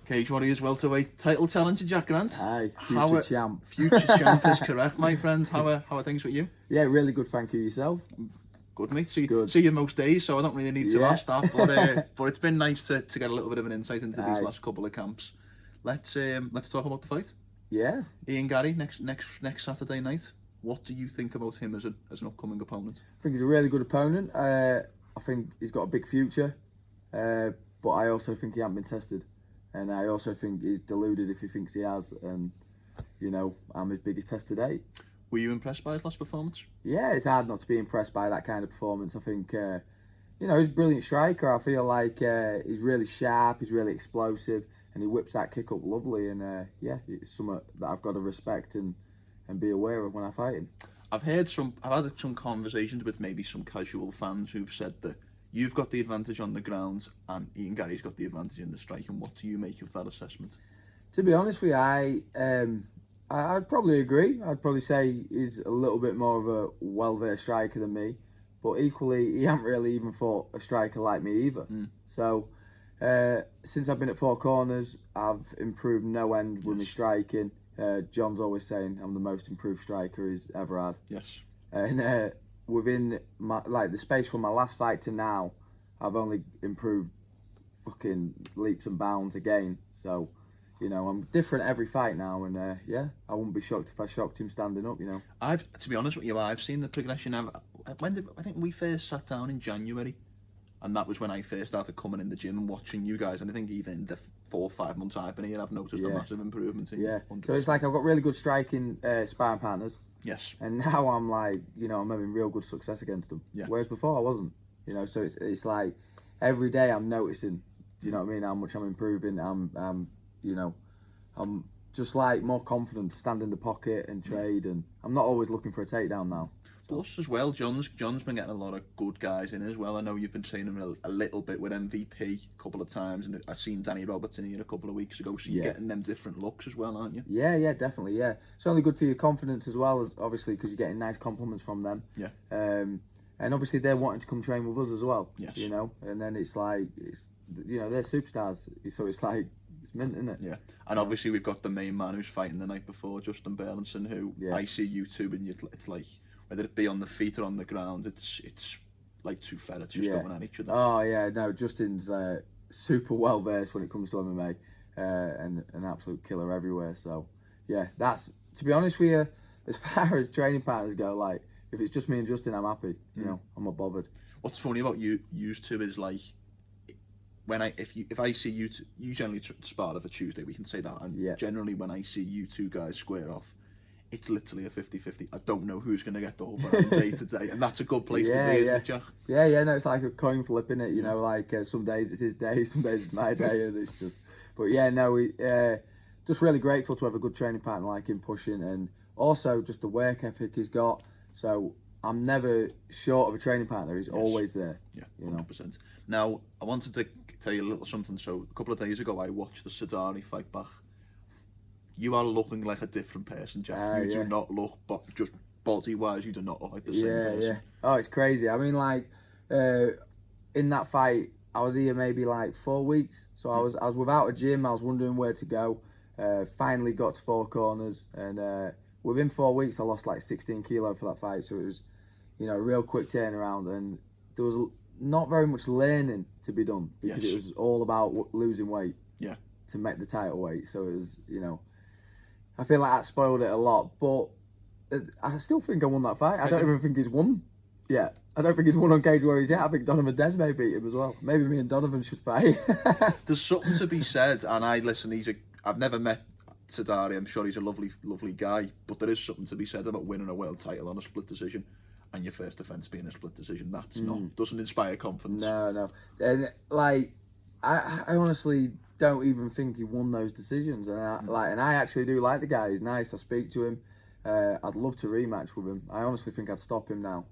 Cage Warriors Welterweight title challenger Jack Grant. Hi, future champ. Future champ is correct, my friend. How are things with you? Yeah, really good, thank you. Yourself? Good, mate. See you most days, so I don't really need to ask that. But it's been nice to get a little bit of an insight into these last couple of camps. Let's talk about the fight. Yeah. Ian Garry next Saturday night. What do you think about him as an upcoming opponent? I think he's a really good opponent. I think he's got a big future, but I also think he hasn't been tested. And I also think he's deluded if he thinks he has. And, you know, I'm his biggest test to date. Were you impressed by his last performance? Yeah, it's hard not to be impressed by that kind of performance. I think, you know, he's a brilliant striker. I feel like he's really sharp, he's really explosive, and he whips that kick up lovely. And, yeah, it's something that I've got to respect and be aware of when I fight him. I've had some conversations with maybe some casual fans who've said that you've got the advantage on the ground and Ian Garry's got the advantage in the striking. What do you make of that assessment? To be honest with you, I'd probably agree. I'd probably say he's a little bit more of a well-versed striker than me, but equally he hasn't really even fought a striker like me either. So since I've been at Four Corners, I've improved no end with my striking. John's always saying I'm the most improved striker he's ever had. Yes. And within the space from my last fight to now, I've only improved fucking leaps and bounds again. So, you know, I'm different every fight now, and yeah, I wouldn't be shocked if I shocked him standing up. You know, to be honest with you, I've seen the progression. I think we first sat down in January, and that was when I first started coming in the gym and watching you guys. And I think even the 4 or 5 months I've been here, I've noticed a massive improvement in you. So it's like I've got really good striking sparring partners. Yes. And now I'm like, you know, I'm having real good success against them. Yeah. Whereas before I wasn't. You know, so it's like every day I'm noticing, you know what I mean, how much I'm improving. You know, I'm just like more confident to stand in the pocket and trade, and I'm not always looking for a takedown now. Plus, as well, John's been getting a lot of good guys in as well. I know you've been training a little bit with MVP a couple of times, and I've seen Danny Roberts in here a couple of weeks ago, so you're getting them different looks as well, aren't you? Yeah, definitely, yeah. It's only good for your confidence as well, as obviously, because you're getting nice compliments from them. Yeah. And obviously, they're wanting to come train with us as well. Yes. You know, and then it's like, you know, they're superstars, so it's like, it's mint, isn't it? Yeah. And obviously, we've got the main man who's fighting the night before, Justin Burlinson, who I see you two, and it's like, whether it be on the feet or on the ground, it's like two ferrets just going at each other. Oh yeah, no, Justin's super well versed when it comes to MMA, and an absolute killer everywhere. So yeah, that's, to be honest with you, as far as training partners go, like if it's just me and Justin, I'm happy. You know, I'm not bothered. What's funny about you two is like, if I see you two, you generally spar of a Tuesday, we can say that, and generally when I see you two guys square off, it's literally a 50-50. I don't know who's going to get the whole round day to day, and that's a good place to be, isn't it, Jack? Yeah, no, it's like a coin flip, innit? You know, like some days it's his day, some days it's my day, and it's just... But yeah, no, we just really grateful to have a good training partner like him pushing, and also just the work ethic he's got. So I'm never short of a training partner. He's always there. Yeah, 100%. Now, I wanted to tell you a little something. So a couple of days ago, I watched the Sadari fight back. You are looking like a different person, Jack. You do not look, but just body-wise, you do not look like the same person. Yeah. Oh, it's crazy. I mean, like, in that fight, I was here maybe like 4 weeks. So I was without a gym. I was wondering where to go. Finally got to Four Corners, and within 4 weeks, I lost like 16 kilo for that fight. So it was, you know, a real quick turnaround, and there was not very much learning to be done because it was all about losing weight. Yeah. To make the title weight. So it was, you know, I feel like that spoiled it a lot, but I still think I won that fight. I don't even think he's won yet. I don't think he's won on Cage Warriors yet. I think Donovan Desmay beat him as well. Maybe me and Donovan should fight. There's something to be said, and I've never met Sadari. I'm sure he's a lovely, lovely guy, but there is something to be said about winning a world title on a split decision, and your first defence being a split decision. That's doesn't inspire confidence. No. And like, I honestly don't even think he won those decisions, and I actually do like the guy. He's nice. I speak to him. I'd love to rematch with him. I honestly think I'd stop him now,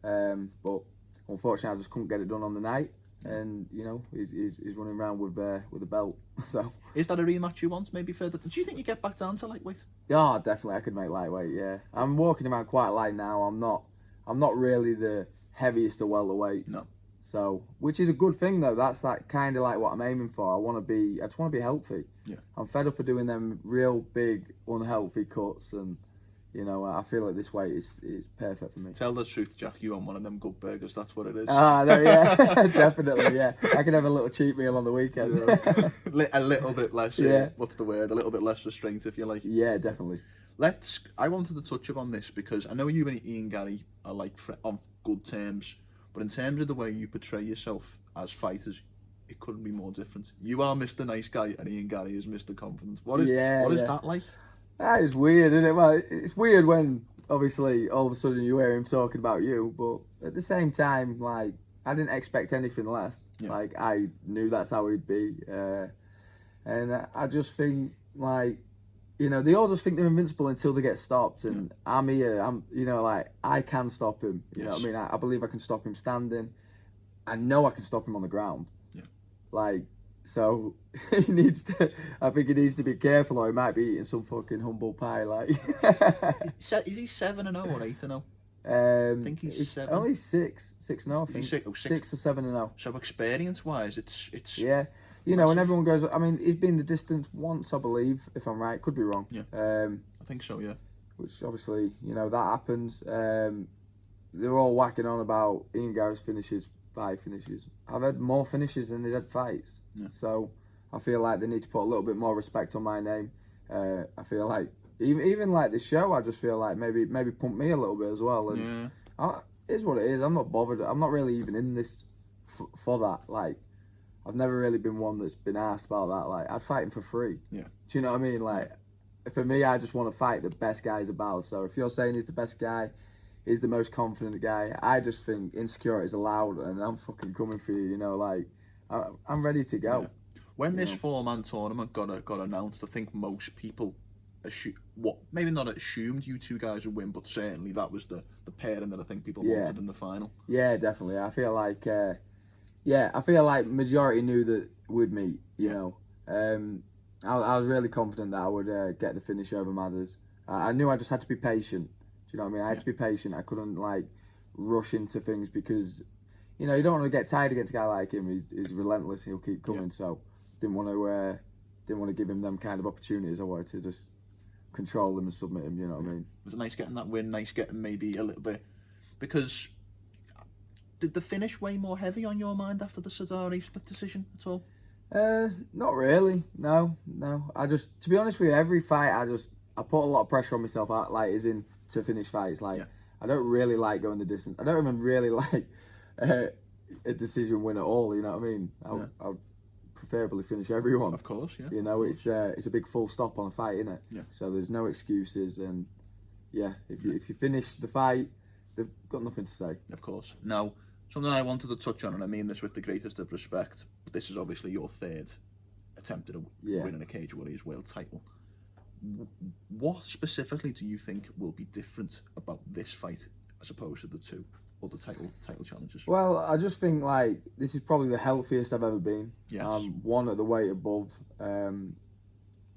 but unfortunately I just couldn't get it done on the night. And you know, he's running around with a belt. So is that a rematch you want? Maybe further? Do you think you get back down to lightweight? Yeah, definitely. I could make lightweight. Yeah, I'm walking around quite light now. I'm not really the heaviest of welterweights. No. So, which is a good thing though. That's like kind of like what I'm aiming for. I just want to be healthy. Yeah. I'm fed up of doing them real big unhealthy cuts, and I feel like this weight is perfect for me. Tell the truth, Jack. You want one of them good burgers? That's what it is. Yeah, definitely. Yeah, I can have a little cheat meal on the weekend. A little bit less. Yeah. What's the word? A little bit less restraint, if you like. Yeah, definitely. I wanted to touch upon this because I know you and Ian Garry are like on good terms, but in terms of the way you portray yourself as fighters, it couldn't be more different. You are Mr. Nice Guy, and Ian Garry is Mr. Confident. What is that like? That is weird, isn't it? Well, it's weird when obviously all of a sudden you hear him talking about you, but at the same time, like, I didn't expect anything less. Yeah. Like, I knew that's how he'd be, and I just think like, they all just think they're invincible until they get stopped, and I'm here. Like, I can stop him. You know what I mean? I believe I can stop him standing. I know I can stop him on the ground. Yeah. Like, so I think he needs to be careful, or he might be eating some fucking humble pie. Like, is he 7-0 or 8-0? I think he's 7. Only 6-0. I think 6 or 7-0. So experience-wise, it's yeah. And everyone goes. I mean, he's been the distance once, I believe, if I'm right. Could be wrong. Yeah. I think so. Yeah. Which obviously, that happens. They're all whacking on about Ian Garry's finishes, 5 finishes. I've had more finishes than he's had fights. Yeah. So I feel like they need to put a little bit more respect on my name. I feel like even like the show, I just feel like maybe pump me a little bit as well. And it is what it is. I'm not bothered. I'm not really even in this for that. Like, I've never really been one that's been asked about that. Like, I'd fight him for free. Yeah. Do you know what I mean? Like, for me, I just want to fight the best guys about. So if you're saying he's the best guy, he's the most confident guy, I just think insecurity is allowed, and I'm fucking coming for you. Like, I'm ready to go. Yeah. When this 4-man tournament got announced, I think most people maybe not assumed you two guys would win, but certainly that was the pairing that I think people wanted in the final. Yeah, definitely. I feel like majority knew that we'd meet. You know, I was really confident that I would get the finish over Madders. I knew I just had to be patient. Do you know what I mean? I had to be patient. I couldn't like rush into things because, you don't want to get tired against a guy like him. He's relentless. He'll keep coming. Yeah. So didn't want to give him them kind of opportunities. I wanted to just control him and submit him. You know what I mean? Was it nice getting that win? Nice getting maybe a little bit, because did the finish weigh more heavy on your mind after the Sadari split decision at all? Not really. No. I just, to be honest with you, every fight I put a lot of pressure on myself. To finish fights. Like, I don't really like going the distance. I don't even really like a decision win at all. You know what I mean? I'll preferably finish everyone. Of course, yeah. It's a big full stop on a fight, isn't it? Yeah. So there's no excuses, and if you finish the fight, they've got nothing to say. Of course. Now, something I wanted to touch on, and I mean this with the greatest of respect, but this is obviously your 3rd attempt at winning a Cage Warriors world title. What specifically do you think will be different about this fight as opposed to the 2 other title challenges? Well, I just think like this is probably the healthiest I've ever been. Yes. One at the weight above.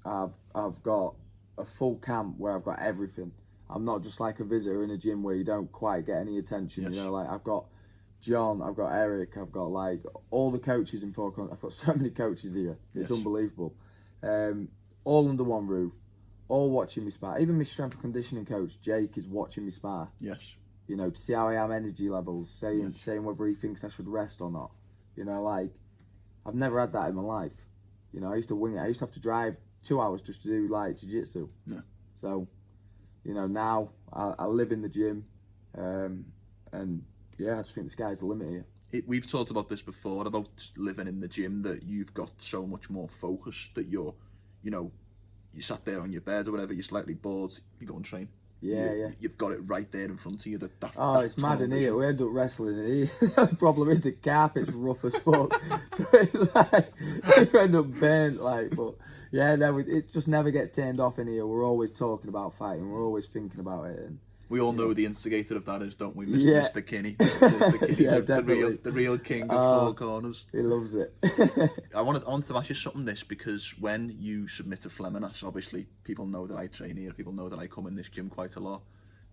I've got a full camp where I've got everything. I'm not just like a visitor in a gym where you don't quite get any attention. Yes. Like I've got John, I've got Eric, I've got like all the coaches in Four Corners. I've got so many coaches here. It's unbelievable. All under one roof. All watching me spar. Even my strength and conditioning coach, Jake, is watching me spar. Yes. To see how I am energy levels, saying whether he thinks I should rest or not. Like, I've never had that in my life. I used to wing it. I used to have to drive 2 hours just to do, like, jiu-jitsu. Yeah. So, now I live in the gym. And, I just think the sky's the limit here. We've talked about this before, about living in the gym, that you've got so much more focus, that you're, you sat there on your bed or whatever, you're slightly bored, you go and train. Yeah. You've got it right there in front of you. It's mad in here. We end up wrestling in here. The problem is the carpet's rough as fuck. So it's like, you end up burnt, like, but yeah, it just never gets turned off in here. We're always talking about fighting. We're always thinking about it. And we all know who the instigator of that is, don't we? Mr. Kinney. Mr. Kinney, Yeah, the real king of Four Corners. He loves it. I wanted to ask you something because when you submit to Fleming, obviously people know that I train here, people know that I come in this gym quite a lot.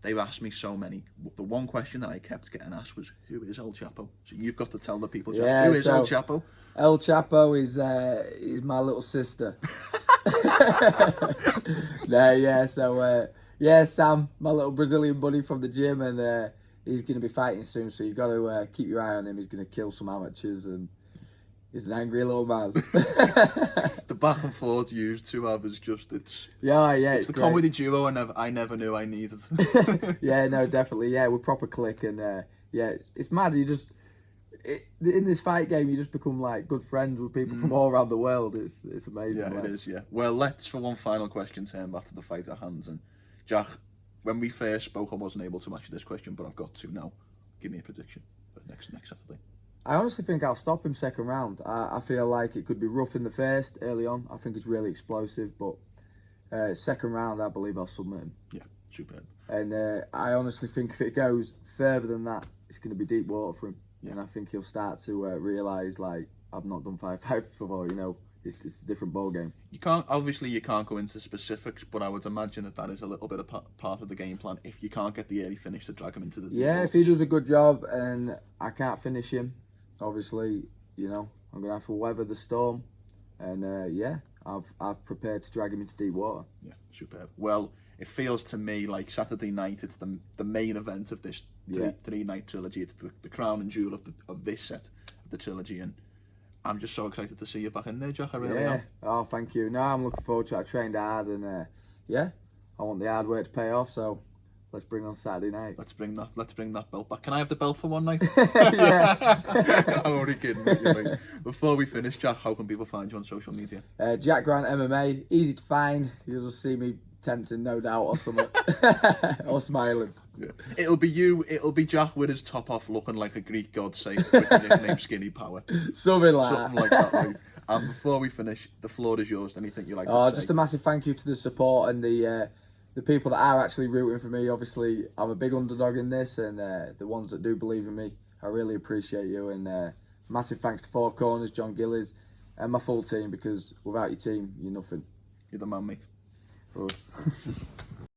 they've asked me so many. The one question that I kept getting asked was, who is El Chapo? So you've got to tell the people, Jack, who is El Chapo? El Chapo is my little sister. Sam, my little Brazilian buddy from the gym, and he's going to be fighting soon, so you've got to keep your eye on him. He's going to kill some amateurs, and he's an angry little man. The back and forth you two have is just, it's it's the great. comedy duo I never knew I needed. Yeah, no, definitely. Yeah, we're proper click, and it's mad. In this fight game, you just become like good friends with people from all around the world. It's amazing. Yeah, it is. Yeah. Well, let's for one final question turn back to the fight at hand. And Jack, when we first spoke, I wasn't able to ask you this question, but I've got to now. Give me a prediction for next Saturday. I honestly think I'll stop him second round. I feel like it could be rough in the first, early on. I think it's really explosive, but second round, I believe I'll submit him. Yeah, superb. And I honestly think if it goes further than that, it's going to be deep water for him. Yeah. And I think he'll start to realise, like, I've not done 5-5 before, it's a different ball game. You can't go into specifics, but I would imagine that is a little bit of part of the game plan. If you can't get the early finish to drag him into the if he does a good job and I can't finish him, obviously, I'm gonna have to weather the storm, and I've prepared to drag him into deep water. Yeah, superb. Well, it feels to me like Saturday night. It's the main event of this three-night trilogy. It's the crown and jewel of this set of the trilogy, and I'm just so excited to see you back in there, Jack. I really am. Oh, thank you. No, I'm looking forward to it. I trained hard, and I want the hard work to pay off. So let's bring on Saturday night. Let's bring that belt back. Can I have the belt for one night? Yeah. I'm only kidding with you, mate. Before we finish, Jack, how can people find you on social media? Jack Grant MMA, easy to find. You'll just see me tensing, no doubt, or something, or smiling. Yeah. It'll be Jack with his top off, looking like a Greek god, say, with the nickname Skinny Power. Something like that, right? And before we finish, the floor is yours. Anything you like to say? Just a massive thank you to the support and the people that are actually rooting for me. Obviously, I'm a big underdog in this, and the ones that do believe in me, I really appreciate you. And massive thanks to Four Corners, John Gillies, and my full team, because without your team, you're nothing. You're the man, mate. Us.